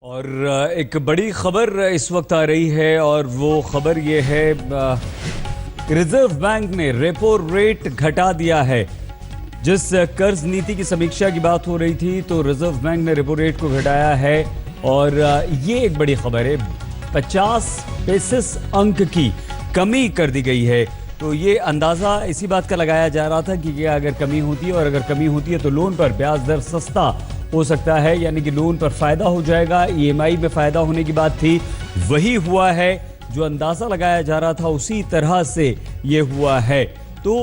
और एक बड़ी खबर इस वक्त आ रही है और वो खबर ये है, रिजर्व बैंक ने रेपो रेट घटा दिया है। जिस कर्ज नीति की समीक्षा की बात हो रही थी तो रिजर्व बैंक ने रेपो रेट को घटाया है और ये एक बड़ी खबर है। 50 बेसिस अंक की कमी कर दी गई है। तो ये अंदाज़ा इसी बात का लगाया जा रहा था कि अगर कमी होती है और अगर कमी होती है तो लोन पर ब्याज दर सस्ता हो सकता है, यानी कि लोन पर फायदा हो जाएगा। ईएमआई में फायदा होने की बात थी, वही हुआ है। जो अंदाजा लगाया जा रहा था उसी तरह से ये हुआ है। तो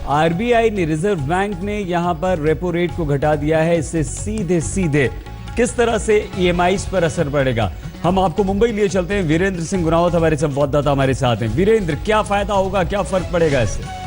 आरबीआई ने, रिजर्व बैंक ने यहां पर रेपो रेट को घटा दिया है। इससे सीधे सीधे किस तरह से ईएमआई पर असर पड़ेगा, हम आपको मुंबई लिए चलते हैं। वीरेंद्र सिंह गुनावत हमारे संवाददाता हमारे साथ हैं। वीरेंद्र, क्या फायदा होगा, क्या फर्क पड़ेगा इससे?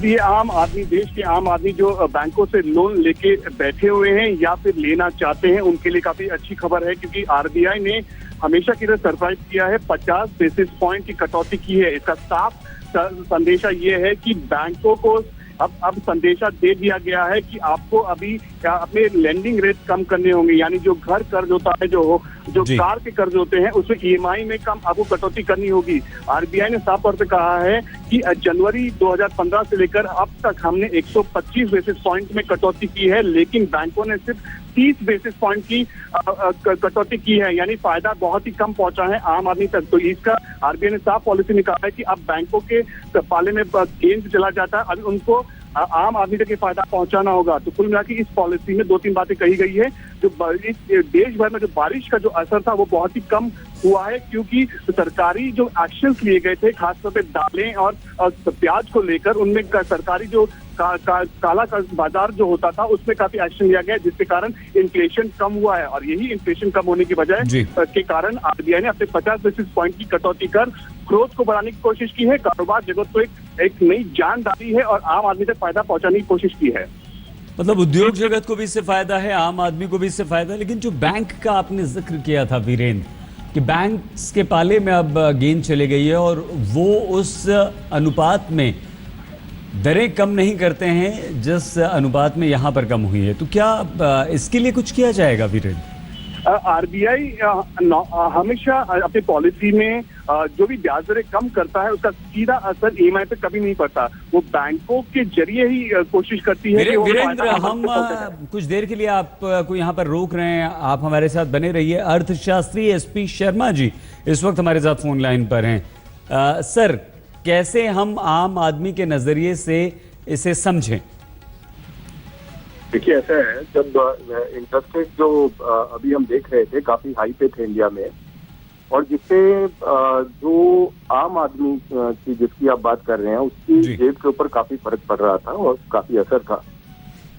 ये आम आदमी, देश के आम आदमी जो बैंकों से लोन लेके बैठे हुए हैं या फिर लेना चाहते हैं, उनके लिए काफी अच्छी खबर है, क्योंकि आरबीआई ने हमेशा की तरह सरप्राइज किया है। 50 बेसिस पॉइंट की कटौती की है। इसका साफ संदेशा ये है कि बैंकों को अब संदेशा दे दिया गया है कि आपको अभी अपने लेंडिंग रेट कम करने होंगे। यानी जो घर कर्ज होता है, जो कार के कर्ज होते हैं, उसमें ईएमआई में कम आपको कटौती करनी होगी। आरबीआई ने साफ तौर पे कहा है कि जनवरी 2015 से लेकर अब तक हमने 125 बेसिस पॉइंट में कटौती की है, लेकिन बैंकों ने सिर्फ 30 बेसिस पॉइंट की कटौती की है। यानी फायदा बहुत ही कम पहुंचा है आम आदमी तक। तो इसका आरबीआई ने साफ पॉलिसी में कहा है कि अब बैंकों के पाले में गेंद चला जाता है, अब उनको आम आदमी तक ये फायदा पहुंचाना होगा। तो कुल मिला के इस पॉलिसी में 2-3 बातें कही गई है। जो इस देश भर में जो बारिश का जो असर था वो बहुत ही कम हुआ है, क्योंकि सरकारी जो एक्शंस लिए गए थे, खासतौर पे दालें और प्याज को लेकर, उनमें सरकारी जो काला बाजार जो होता था उसमें काफी एक्शन लिया गया, जिसके कारण इन्फ्लेशन कम हुआ है। और यही इन्फ्लेशन कम होने की वजह के कारण आरबीआई ने अपने 50 बेसिस पॉइंट की कटौती कर ग्रोथ को बढ़ाने की कोशिश की है। कारोबार जगत को एक नई जान डाली है और आम आदमी तक फायदा पहुंचाने की कोशिश की है। मतलब उद्योग जगत को भी इससे फायदा है, आम आदमी को भी इससे फायदा है। लेकिन जो बैंक का आपने जिक्र किया था वीरेंद्र, कि बैंक्स के पाले में अब गेंद चले गई है और वो उस अनुपात में दरें कम नहीं करते हैं जिस अनुपात में यहाँ पर कम हुई है। तो क्या इसके लिए कुछ किया जाएगा वीरेंद्र? आरबीआई हमेशा अपनी पॉलिसी में जो भी ब्याज दरें कम करता है उसका सीधा असर ईएमआई पे कभी नहीं पड़ता। वो बैंकों के जरिए ही कोशिश करती है। वीरेंद्र, हम कुछ देर के लिए आपको यहाँ पर रोक रहे हैं, आप हमारे साथ बने रहिए। अर्थशास्त्री एसपी शर्मा जी इस वक्त हमारे साथ फोन लाइन पर हैं। सर, कैसे हम आम आदमी के नजरिए से इसे समझें? देखिए, ऐसा है, जब इंटरेस्ट रेट जो अभी हम देख रहे थे काफी हाई पे थे इंडिया में, और जिससे जो आम आदमी की जिसकी आप बात कर रहे हैं उसकी जेब के ऊपर काफी फर्क पड़ रहा था और काफी असर था।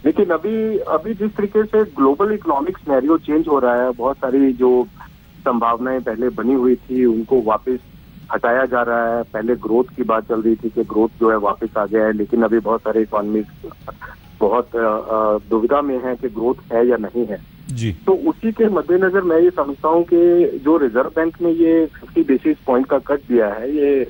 लेकिन अभी जिस तरीके से ग्लोबल इकोनॉमिक सिनेरियो चेंज हो रहा है, बहुत सारी जो संभावनाएं पहले बनी हुई थी उनको वापस हटाया जा रहा है। पहले ग्रोथ की बात चल रही थी कि ग्रोथ जो है वापस आ गया है, लेकिन अभी बहुत सारे इकोनॉमिस्ट बहुत दुविधा में है कि ग्रोथ है या नहीं है जी। तो उसी के मद्देनजर मैं ये समझता हूँ कि जो रिजर्व बैंक ने ये 50 बेसिस पॉइंट का कट दिया है, ये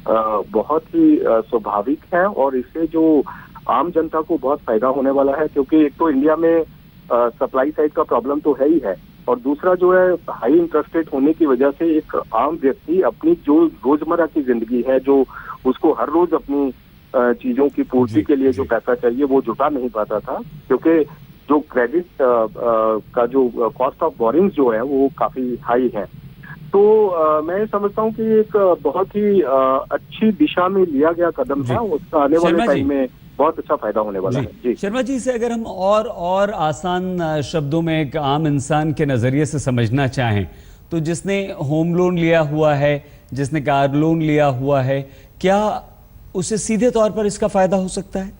बहुत ही स्वाभाविक है और इससे जो आम जनता को बहुत फायदा होने वाला है। क्योंकि एक तो इंडिया में सप्लाई साइड का प्रॉब्लम तो है ही है, और दूसरा जो है हाई इंटरेस्ट रेट होने की वजह से एक आम व्यक्ति अपनी जो रोजमर्रा की जिंदगी है, जो उसको हर रोज अपनी चीजों की पूर्ति के लिए जो पैसा चाहिए वो जुटा नहीं पाता था, क्योंकि जो क्रेडिट का जो कॉस्ट ऑफ बोरिंग जो है वो काफी हाई है। तो मैं समझता हूँ कि एक बहुत ही अच्छी दिशा में लिया गया कदम है, उसका आने वाले टाइम में बहुत अच्छा फायदा होने वाला है। जी शर्मा जी, से अगर हम और आसान शब्दों में एक आम इंसान के नजरिए से समझना चाहें, तो जिसने होम लोन लिया हुआ है, जिसने कार लोन लिया हुआ है, क्या उसे सीधे तौर पर इसका फायदा हो सकता है?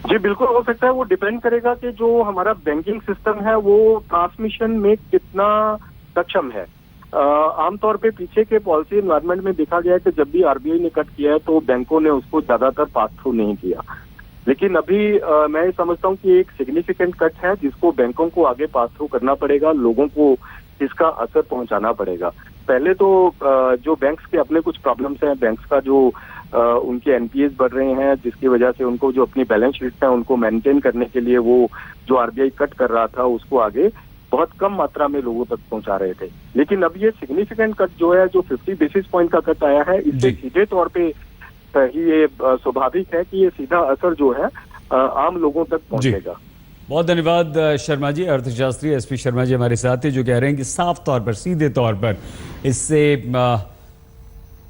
जी बिल्कुल हो सकता है। वो डिपेंड करेगा कि जो हमारा बैंकिंग सिस्टम है वो ट्रांसमिशन में कितना सक्षम है। आमतौर पे पीछे के पॉलिसी एनवायरनमेंट में देखा गया है कि जब भी आरबीआई ने कट किया है तो बैंकों ने उसको ज्यादातर पास थ्रू नहीं किया। लेकिन अभी मैं समझता हूँ कि एक सिग्निफिकेंट कट है जिसको बैंकों को आगे पास थ्रू करना पड़ेगा, लोगों को इसका असर पहुंचाना पड़ेगा। पहले तो जो बैंक्स के अपने कुछ प्रॉब्लम्स हैं, बैंक्स का जो उनके एनपीएस बढ़ रहे हैं, जिसकी वजह से उनको जो अपनी बैलेंस शीट है उनको मेंटेन करने के लिए वो जो आरबीआई कट कर रहा था उसको आगे बहुत कम मात्रा में लोगों तक पहुंचा रहे थे। लेकिन अब ये सिग्निफिकेंट कट जो है, जो 50 बेसिस पॉइंट का कट आया है, इससे सीधे तौर पे ही ये स्वाभाविक है कि ये सीधा असर जो है आम लोगों तक पहुंचेगा। बहुत धन्यवाद शर्मा जी। अर्थशास्त्री एसपी शर्मा जी हमारे साथ थे, जो कह रहे हैं कि साफ तौर पर, सीधे तौर पर इससे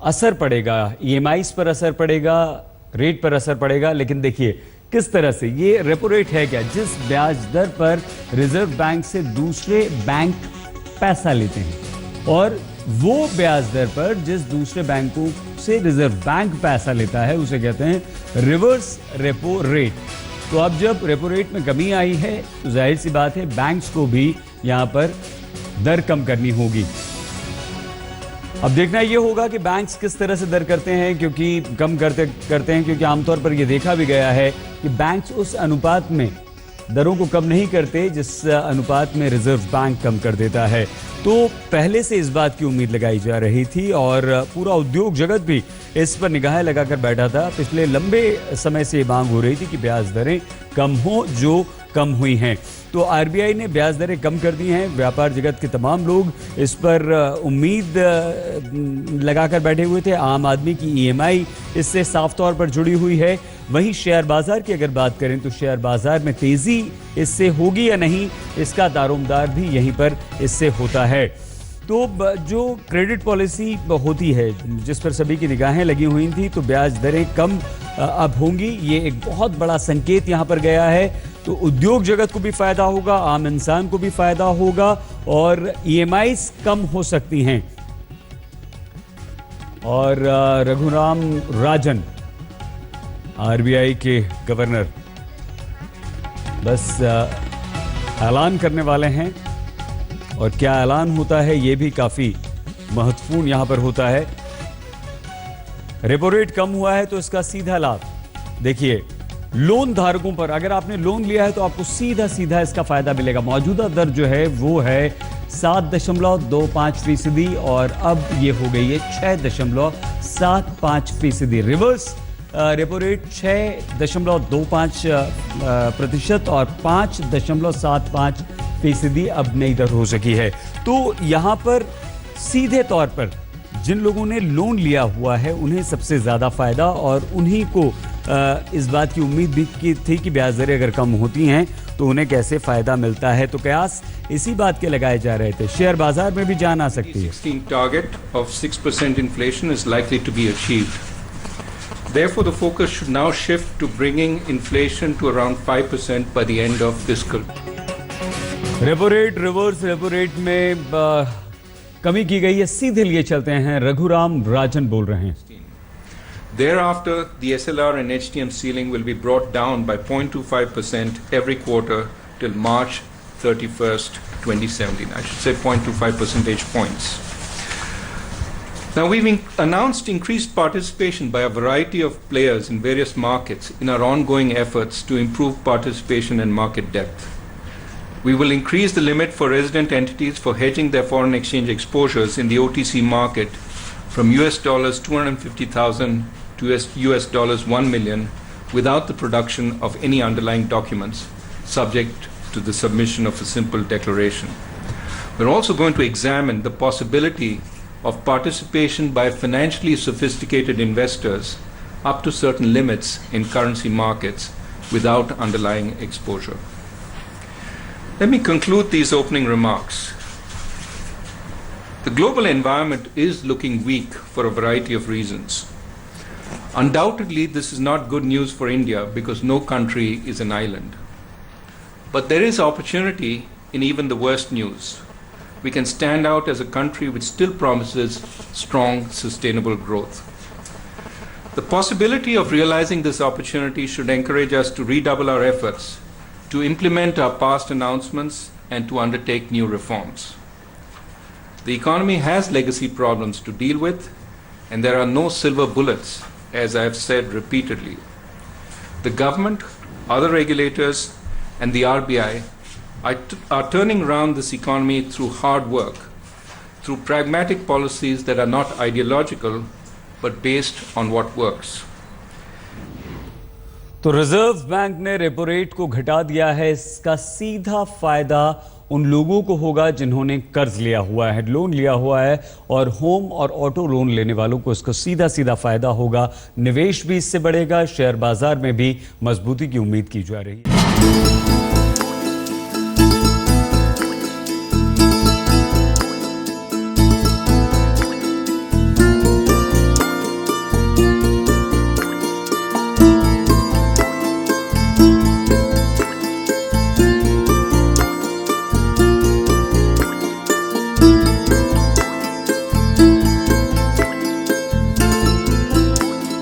असर पड़ेगा, ईएमआईज पर असर पड़ेगा, रेट पर असर पड़ेगा। लेकिन देखिए किस तरह से ये रेपो रेट है क्या, जिस ब्याज दर पर रिजर्व बैंक से दूसरे बैंक पैसा लेते हैं, और वो ब्याज दर पर जिस दूसरे बैंकों से रिजर्व बैंक पैसा लेता है, उसे कहते हैं रिवर्स रेपो रेट। तो अब जब रेपो रेट में कमी आई है, तो जाहिर सी बात है बैंक्स को भी यहां पर दर कम करनी होगी। अब देखना ये होगा कि बैंक्स किस तरह से दर करते हैं, क्योंकि कम करते हैं, क्योंकि आमतौर पर ये देखा भी गया है कि बैंक्स उस अनुपात में दरों को कम नहीं करते जिस अनुपात में रिजर्व बैंक कम कर देता है। तो पहले से इस बात की उम्मीद लगाई जा रही थी और पूरा उद्योग जगत भी इस पर निगाहें लगाकर बैठा था। पिछले लंबे समय से मांग हो रही थी कि ब्याज दरें कम हो, जो कम हुई हैं। तो आरबीआई ने ब्याज दरें कम कर दी हैं। व्यापार जगत के तमाम लोग इस पर उम्मीद लगाकर बैठे हुए थे। आम आदमी की ईएमआई इससे साफ तौर पर जुड़ी हुई है। वहीं शेयर बाजार की अगर बात करें तो शेयर बाजार में तेजी इससे होगी या नहीं, इसका दारोमदार भी यहीं पर इससे होता है। तो जो क्रेडिट पॉलिसी होती है जिस पर सभी की निगाहें लगी हुई थी, तो ब्याज दरें कम अब होंगी, ये एक बहुत बड़ा संकेत यहाँ पर गया है। तो उद्योग जगत को भी फायदा होगा, आम इंसान को भी फायदा होगा और ईएमआईज कम हो सकती हैं। और रघुराम राजन आरबीआई के गवर्नर बस ऐलान करने वाले हैं, और क्या ऐलान होता है ये भी काफी महत्वपूर्ण यहां पर होता है। रेपो रेट कम हुआ है तो इसका सीधा लाभ देखिए लोन धारकों पर, अगर आपने लोन लिया है तो आपको सीधा सीधा इसका फायदा मिलेगा। मौजूदा दर जो है वो है 7.25% और अब ये हो गई है 6.75%। रिवर्स रेपो रेट 6.25% और 5.75% अब नई दर हो सकी है। तो यहां पर सीधे तौर पर जिन लोगों ने लोन लिया हुआ है उन्हें सबसे ज्यादा फायदा, और उन्हीं को इस बात की उम्मीद भी की थी कि ब्याज दरें अगर कम होती हैं तो उन्हें कैसे फायदा मिलता है। तो कयास इसी बात के लगाए जा रहे थे। शेयर बाजार में भी जान आ सकती है। 16 target of 6% inflation is likely to be achieved. Therefore, the focus should now shift to bringing inflation to around 5% by the end of fiscal. Repo rate, reverse repo rate में कमी की गई है, सीधे लिए चलते हैं। रघुराम राजन बोल रहे हैं। Thereafter, the SLR and HTM ceiling will be brought down by 0.25% every quarter till March 31st, 2017. I should say 0.25 percentage points. Now, we've announced increased participation by a variety of players in various markets in our ongoing efforts to improve participation and market depth. We will increase the limit for resident entities for hedging their foreign exchange exposures in the OTC market from $250,000 to $1 million without the production of any underlying documents, subject to the submission of a simple declaration. We're also going to examine the possibility of participation by financially sophisticated investors up to certain limits in currency markets without underlying exposure. Let me conclude these opening remarks. The global environment is looking weak for a variety of reasons. Undoubtedly, this is not good news for India because no country is an island. But there is opportunity in even the worst news. We can stand out as a country which still promises strong, sustainable growth. The possibility of realizing this opportunity should encourage us to redouble our efforts to implement our past announcements and to undertake new reforms. The economy has legacy problems to deal with, and there are no silver bullets, as I have said repeatedly. The government, other regulators, and the RBI are turning around this economy through hard work, through pragmatic policies that are not ideological, but based on what works. तो reserve bank ने repo rate को घटा दिया है। इसका सीधा फायदा उन लोगों को होगा जिन्होंने कर्ज लिया हुआ है, लोन लिया हुआ है, और होम और ऑटो लोन लेने वालों को इसको सीधा सीधा फायदा होगा। निवेश भी इससे बढ़ेगा, शेयर बाजार में भी मजबूती की उम्मीद की जा रही है।